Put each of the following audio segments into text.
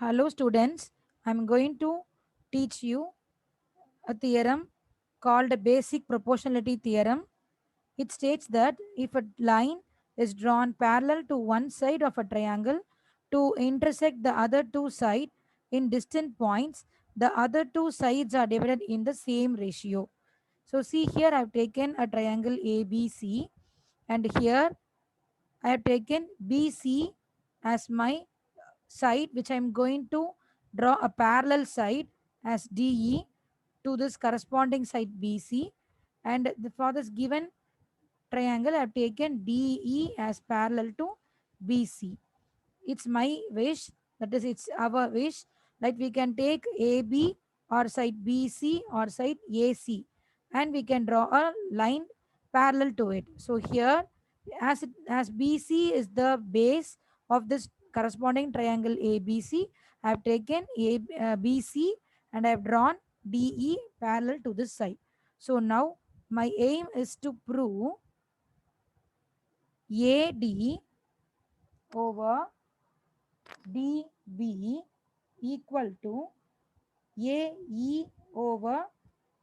Hello students, I am going to teach you a theorem called a basic proportionality theorem. It states that if a line is drawn parallel to one side of a triangle to intersect the other two sides in distant points, the other two sides are divided in the same ratio. So see here I have taken a triangle ABC and here I have taken BC as my side which I am going to draw a parallel side as DE to this corresponding side BC, and for this given triangle I have taken DE as parallel to BC. It's my wish, that is it's our wish, like we can take AB or side BC or side AC and we can draw a line parallel to it. So here as BC is the base of this corresponding triangle ABC, I have taken BC and I have drawn DE parallel to this side. So now my aim is to prove AD over DB equal to AE over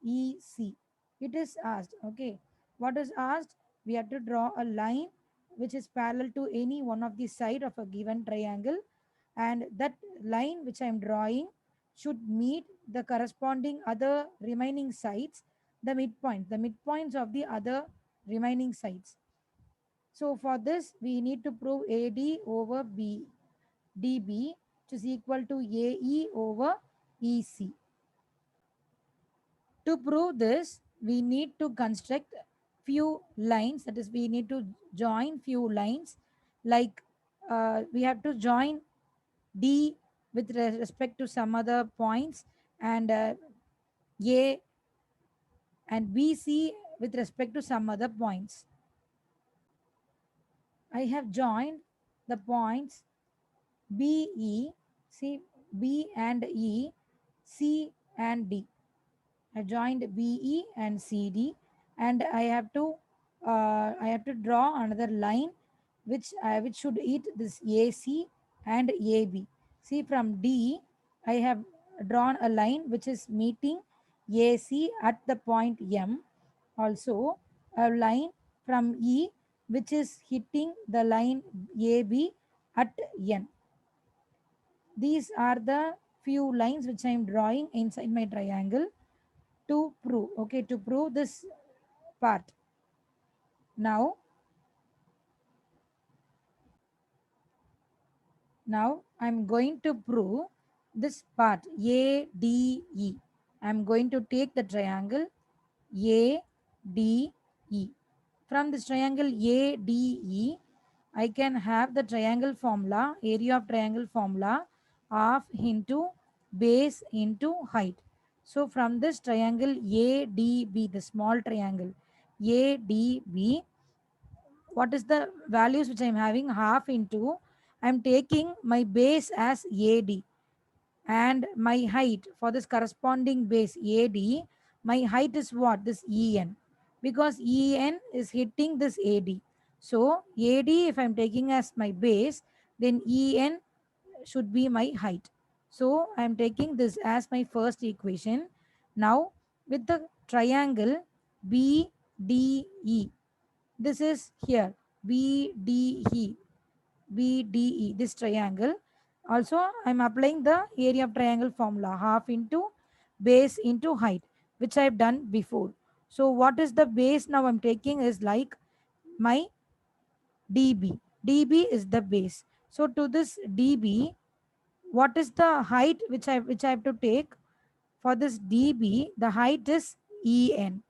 EC. It is asked, okay. What is asked? We have to draw a line which is parallel to any one of the side of a given triangle, and that line which I am drawing should meet the corresponding other remaining sides, the midpoints of the other remaining sides. So for this, we need to prove AD over DB, which is equal to AE over EC. To prove this, we need to construct few lines. That is, we need to join few lines. Like we have to join D with respect to some other points, and A and BC with respect to some other points. I have joined the points BE, see B and E, C and D. I joined BE and CD, and I have to draw another line which should eat this AC and AB. See from D I have drawn a line which is meeting AC at the point M. Also a line from E which is hitting the line AB at N. These are the few lines which I am drawing inside my triangle to prove, okay, to prove this part. Now now I'm going to prove this part ADE. I'm going to take the triangle ADE. From this triangle ADE, I can have the triangle formula, area of triangle formula of into base into height. So from this triangle ADB, the small triangle ADB, what is the values which I'm having? Half into, I'm taking my base as AD, and my height for this corresponding base AD, my height is what? This EN, because EN is hitting this AD. So AD, if I'm taking as my base, then EN should be my height. So I'm taking this as my first equation. Now with the triangle BDE, this is here BDE, BDE, this triangle. Also, I'm applying the area of triangle formula, half into base into height, which I've done before. So, what is the base now I'm taking is like my DB. DB is the base. So, to this DB, what is the height which I have to take? For this DB, the height is EN,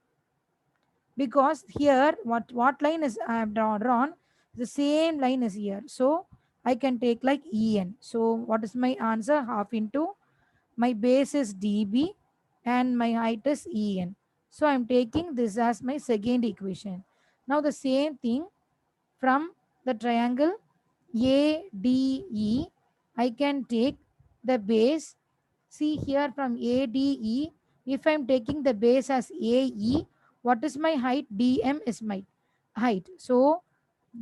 because here what line is I have drawn, the same line is here, so I can take like En. So what is my answer? Half into my base is DB and my height is En. So I'm taking this as my second equation. Now the same thing from the triangle ADE, I can take the base. See here from ADE, if I'm taking the base as AE, what is my height? DM is my height. So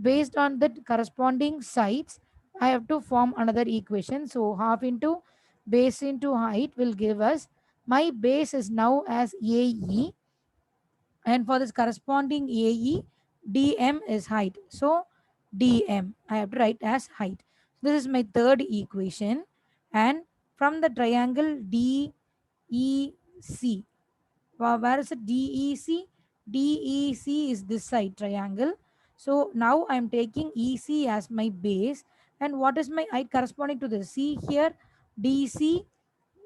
based on the corresponding sides, I have to form another equation. So half into base into height will give us my base is now as AE, and for this corresponding AE, DM is height. So DM I have to write as height. This is my third equation, and from the triangle DEC, where is it DEC? DEC is this side triangle. So now I am taking EC as my base, and what is my height corresponding to this? See here, DC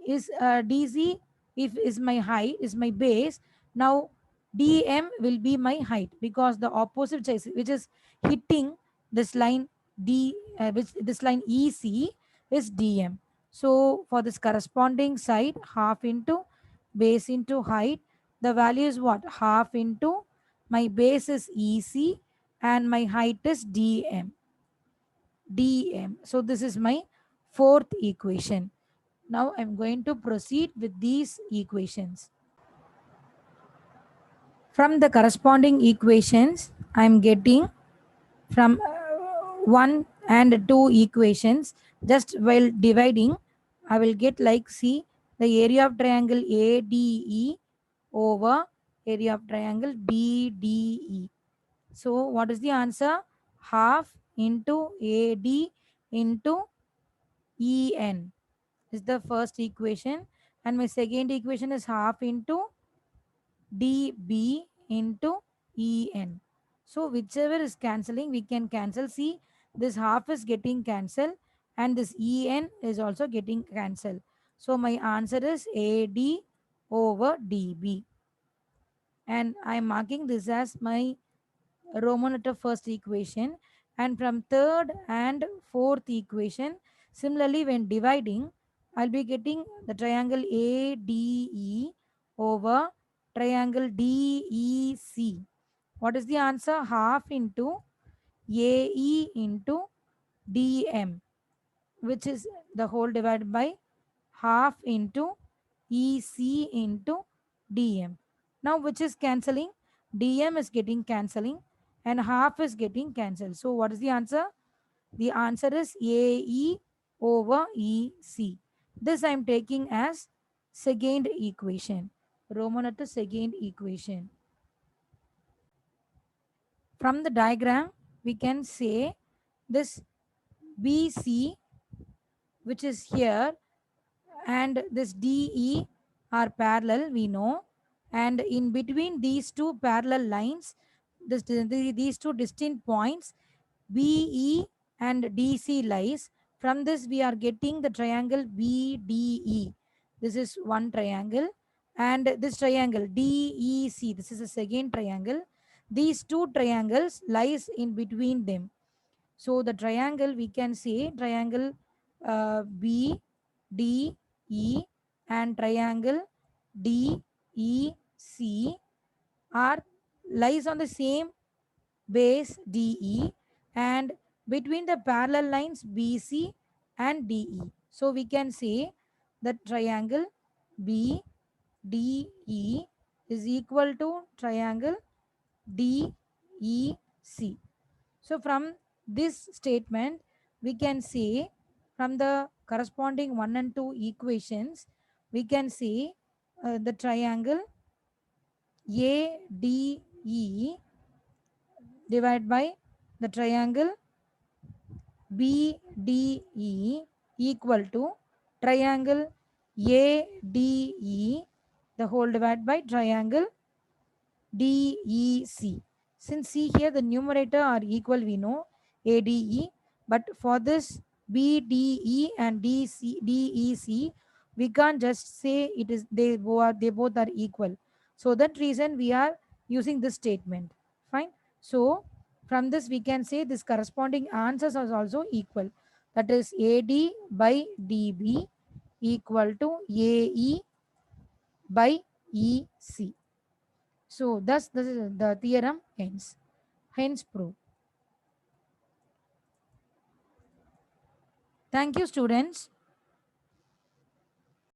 is DC if is my height is my base. Now DM will be my height because the opposite side which is hitting this line which this line EC is DM. So for this corresponding side, half into base into height, the value is what? Half into my base is EC and my height is DM. So this is my fourth equation. Now I'm going to proceed with these equations. From the corresponding equations, I'm getting from 1 and 2 equations. Just while dividing, I will get like, see, the area of triangle ADE over area of triangle BDE. So what is the answer? Half into AD into EN is the first equation, and my second equation is half into dB into En. So whichever is cancelling, we can cancel. See, this half is getting cancelled and this En is also getting cancelled. So my answer is AD over dB. And I am marking this as my Roman letter first equation. And from third and fourth equation, similarly when dividing, I'll be getting the triangle ADE over triangle DEC. What is the answer? Half into AE into DM, which is the whole divided by half into EC into DM. Now, which is cancelling? DM is getting cancelling and half is getting cancelled. So, what is the answer? The answer is AE over EC. This I am taking as second equation. Roman letter second equation. From the diagram, we can say this BC, which is here, and this DE are parallel, we know. And in between these two parallel lines, these two distinct points, BE and DC lies. From this, we are getting the triangle BDE. This is one triangle. And this triangle DEC, this is a second triangle. These two triangles lies in between them. So the triangle, we can say triangle B, D, E and triangle D, E, C are lies on the same base DE and between the parallel lines BC and DE. So we can say that triangle BDE is equal to triangle DEC. So from this statement, we can say from the corresponding 1 and 2 equations, we can say the triangle ADE divided by the triangle BDE equal to triangle ADE the whole divided by triangle DEC. Since see here the numerator are equal, we know ADE, but for this BDE and DEC, we can't just say it is they both are equal. So that reason we are using this statement. Fine. So from this we can say this corresponding answers are also equal. That is AD by DB equal to AE by EC. So thus the theorem ends. Hence proved. Thank you, students.